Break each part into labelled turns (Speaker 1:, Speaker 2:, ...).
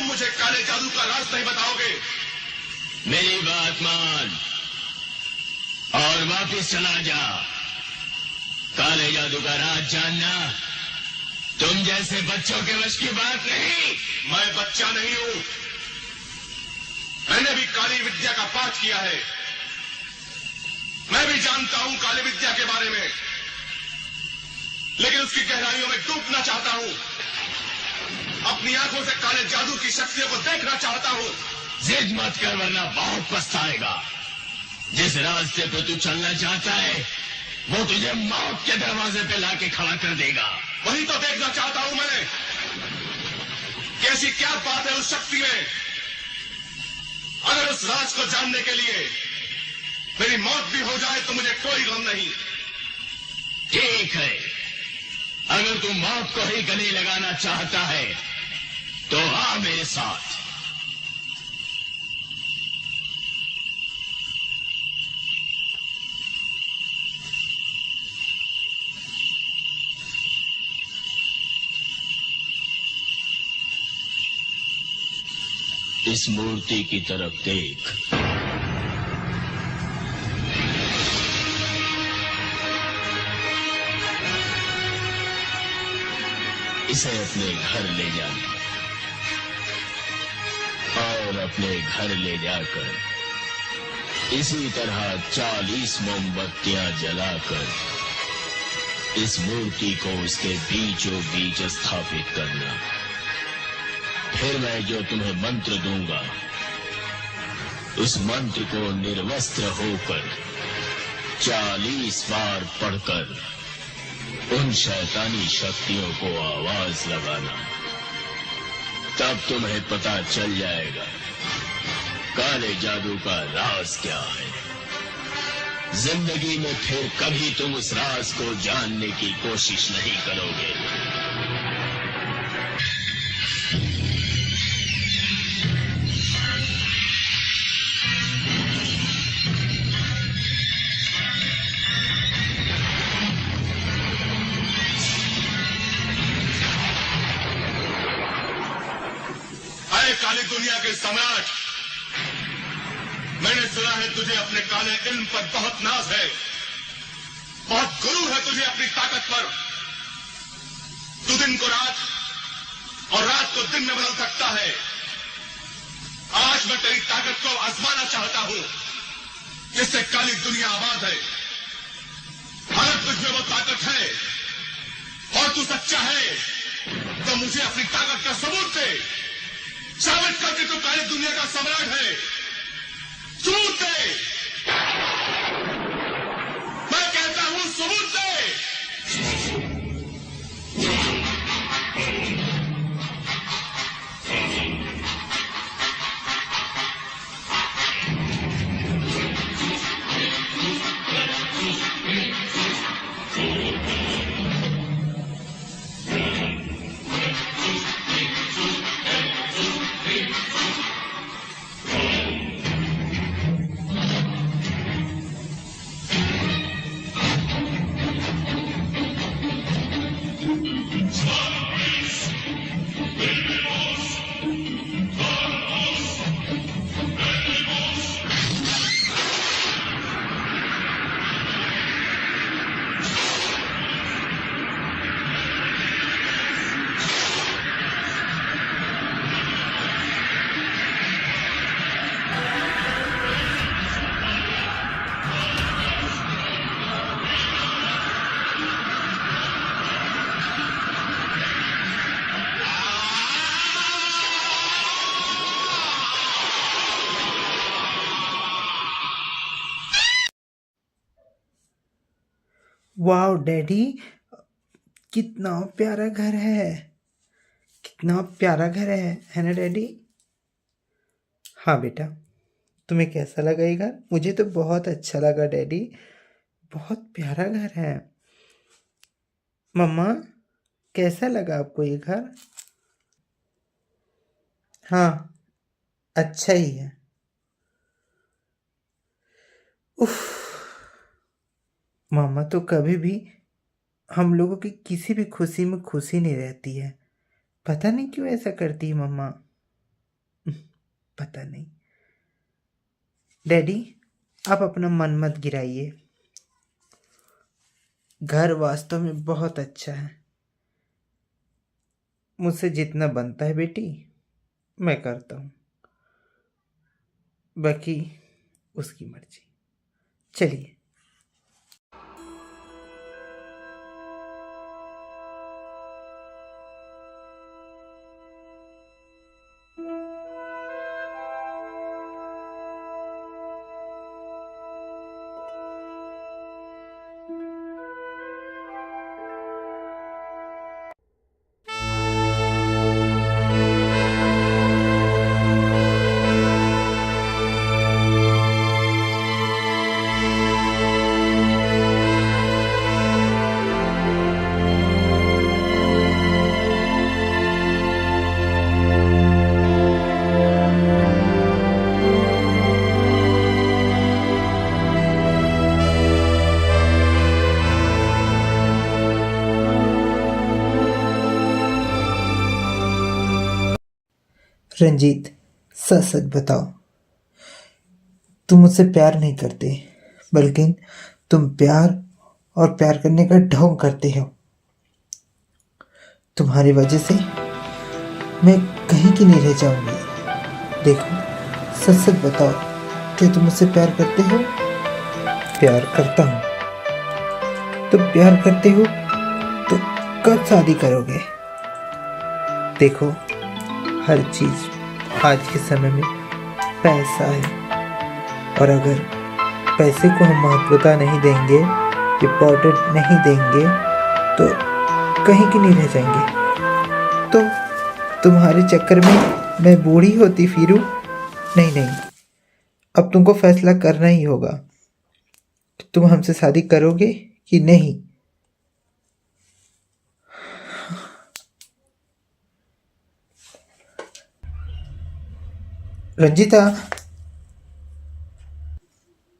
Speaker 1: मुझे काले जादू का राज नहीं बताओगे।
Speaker 2: मेरी बात मान और वापस चला जा। काले जादू का राज जानना तुम जैसे बच्चों के वश की बात नहीं।
Speaker 1: मैं बच्चा नहीं हूं, मैंने भी काली विद्या का पाठ किया है। मैं भी जानता हूं काली विद्या के बारे में, लेकिन उसकी गहराइयों में डूबना चाहता हूं। अपनी आंखों से काले जादू की शक्तियों को देखना चाहता हूं।
Speaker 2: जिद मत कर वरना बहुत पछताएगा। जिस रास्ते पे तू चलना चाहता है वो तुझे मौत के दरवाजे पे लाके खड़ा कर देगा।
Speaker 1: वही तो देखना चाहता हूं मैं, कैसी क्या बात है उस शक्ति में। अगर उस राज को जानने के लिए मेरी मौत भी हो जाए तो मुझे कोई गम नहीं।
Speaker 2: ठीक है, अगर तू मौत को ही गले लगाना चाहता है तो आ मेरे साथ। इस मूर्ति की तरफ देख। इसे अपने घर ले जा और अपने घर ले जाकर इसी तरह 40 मोमबत्तियां जलाकर इस मूर्ति को उसके बीचों बीच स्थापित करना। फिर मैं जो तुम्हें मंत्र दूंगा उस मंत्र को निर्वस्त्र होकर 40 बार पढ़कर उन शैतानी शक्तियों को आवाज लगाना। तब तुम्हें पता चल जाएगा काले जादू का राज क्या है। जिंदगी में फिर कभी तुम उस राज को जानने की कोशिश नहीं करोगे।
Speaker 1: काली दुनिया के सम्राट, मैंने सुना है तुझे अपने काले इल्म पर बहुत नाज है, बहुत गुरूर है तुझे अपनी ताकत पर। तू दिन को रात और रात को दिन में बदल सकता है। आज मैं तेरी ताकत को आजमाना चाहता हूं जिससे काली दुनिया आबाद है। अगर तुझमें वो ताकत है और तू सच्चा है तो मुझे अपनी ताकत का सबूत दे। साबित करके तू काली दुनिया का सम्राट है। सबूत दे, मैं कहता हूं सबूत दे।
Speaker 3: वाह डैडी, कितना प्यारा घर है, कितना प्यारा घर है ना डैडी। हाँ बेटा, तुम्हें कैसा लगा ये घर? मुझे तो बहुत अच्छा लगा डैडी, बहुत प्यारा घर है। मम्मा, कैसा लगा आपको ये घर? हाँ, अच्छा ही है। उफ, मम्मा तो कभी भी हम लोगों की किसी भी खुशी में खुशी नहीं रहती है। पता नहीं क्यों ऐसा करती है मम्मा। पता नहीं। डैडी, आप अपना मन मत गिराइए। घर वास्तव में बहुत अच्छा है। मुझसे जितना बनता है बेटी, मैं करता हूँ, बाकी उसकी मर्जी। चलिए। रंजीत, सच सच बताओ, तुम मुझसे प्यार नहीं करते, बल्कि तुम प्यार और प्यार करने का ढोंग करते हो। तुम्हारी वजह से मैं कहीं की नहीं रह जाऊंगी। देखो, सच सच बताओ, क्या तुम मुझसे प्यार करते हो? प्यार करता हूँ। तो प्यार करते हो तो कब शादी करोगे? देखो, हर चीज आज के समय में पैसा है, और अगर पैसे को हम महत्वता नहीं देंगे, इम्पोर्टेंट नहीं देंगे, तो कहीं की नहीं रह जाएंगे। तो तुम्हारे चक्कर में मैं बूढ़ी होती फिरूं? नहीं नहीं, अब तुमको फैसला करना ही होगा। तुम हमसे शादी करोगे कि नहीं? रंजिता,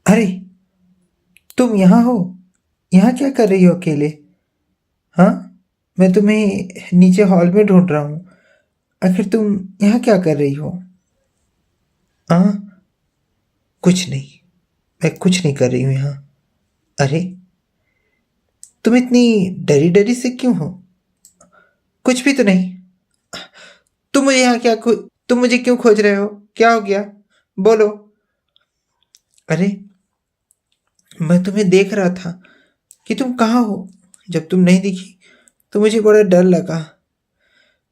Speaker 3: अरे तुम यहाँ हो? यहाँ क्या कर रही हो अकेले? हाँ, मैं तुम्हें नीचे हॉल में ढूंढ रहा हूँ। आखिर तुम यहाँ क्या कर रही हो? हाँ, कुछ नहीं, मैं कुछ नहीं कर रही हूँ यहाँ। अरे, तुम इतनी डरी डरी से क्यों हो? कुछ भी तो नहीं। तुम मुझे यहाँ तुम मुझे क्यों खोज रहे हो? क्या हो गया, बोलो। अरे, मैं तुम्हें देख रहा था कि तुम कहाँ हो। जब तुम नहीं दिखी तो मुझे बड़ा डर लगा।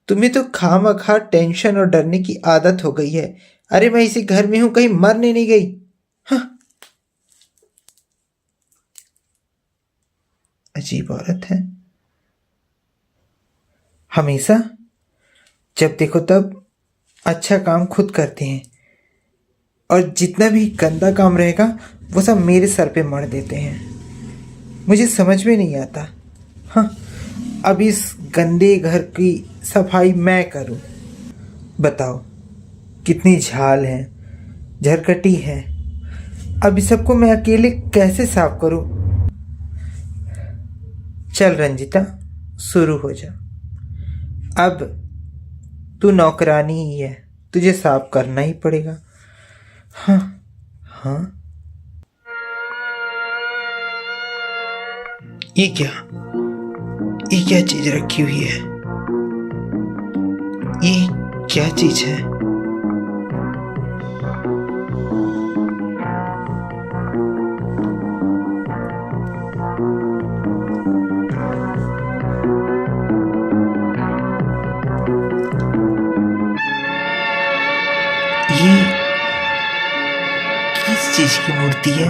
Speaker 3: तुम्हें तो खामखा टेंशन और डरने की आदत हो गई है। अरे, मैं इसी घर में हूं, कहीं मरने नहीं गई। हाँ, अजीब औरत है। हमेशा जब देखो तब अच्छा काम खुद करते हैं, और जितना भी गंदा काम रहेगा वो सब मेरे सर पे मढ़ देते हैं। मुझे समझ में नहीं आता। हाँ, अब इस गंदे घर की सफाई मैं करूं? बताओ, कितनी झाल है, झरकटी है। अब इस सबको मैं अकेले कैसे साफ करूं? चल रंजिता, शुरू हो जा। अब तू नौकरानी ही है, तुझे साफ करना ही पड़ेगा। हाँ हाँ, ये क्या चीज रखी हुई है? ये क्या चीज है? ये किस चीज की मूर्ति है?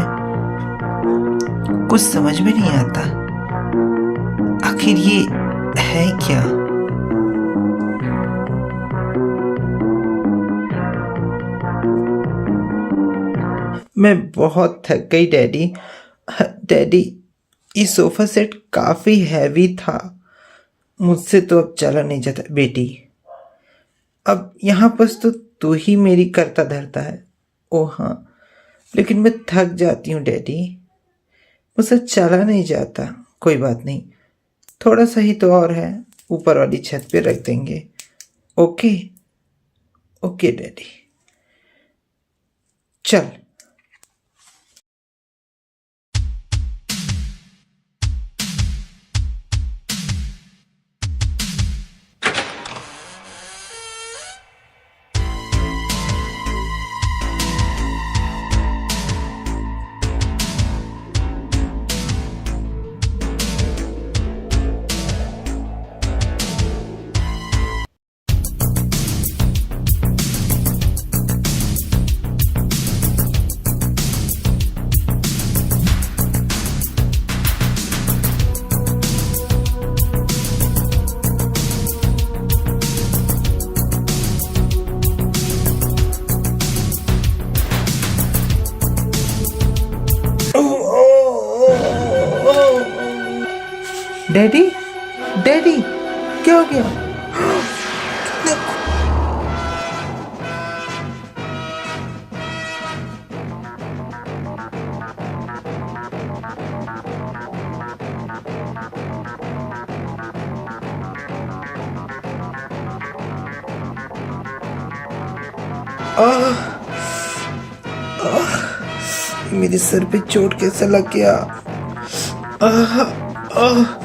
Speaker 3: कुछ समझ में नहीं आता। आखिर ये है क्या? मैं बहुत थक गई डैडी। डैडी, ये सोफा सेट काफी हैवी था, मुझसे तो अब चला नहीं जाता। बेटी, अब यहाँ पर तो तू ही मेरी करता धरता है। ओ हाँ, लेकिन मैं थक जाती हूँ डैडी, मुझसे चला नहीं जाता। कोई बात नहीं, थोड़ा सा ही तो और है, ऊपर वाली छत पे रख देंगे। ओके ओके डैडी, चल। डैडी, डैडी, क्या हो गया? आह, मेरे सर पे चोट कैसे लग गया? आह, आह,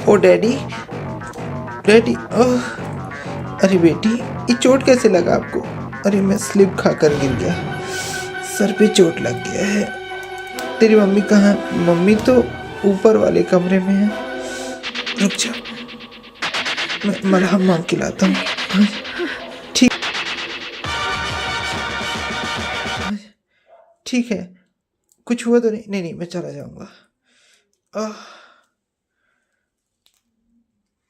Speaker 3: ओ डैडी, डैडी, आह, अरे बेटी, ये चोट कैसे लगा आपको? अरे मैं स्लिप खाकर गिर गया, सर पे चोट लग गया है। तेरी मम्मी कहाँ है? मम्मी तो ऊपर वाले कमरे में है। रुक जा, मैं मलहम मांग के लाता हूँ। ठीक ठीक है, कुछ हुआ तो नहीं? नहीं नहीं, मैं चला जाऊंगा।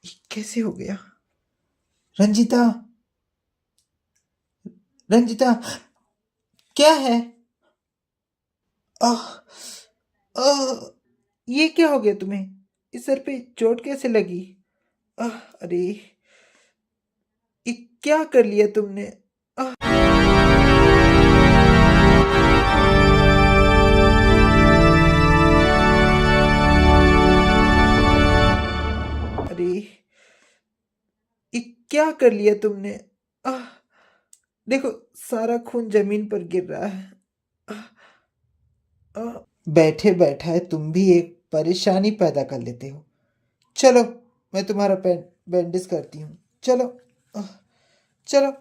Speaker 3: ये कैसे हो गया? रंजिता, रंजिता, क्या है? आह, आह, ये क्या हो गया तुम्हें? इस सर पे चोट कैसे लगी? आह, अरे ये क्या कर लिया तुमने? आह, अरे ये क्या कर लिया तुमने? आह, देखो, सारा खून जमीन पर गिर रहा है। आह, आह, बैठे बैठा तुम भी एक परेशानी पैदा कर लेते हो। चलो, मैं तुम्हारा बैंडेज करती हूँ। चलो, आह, चलो।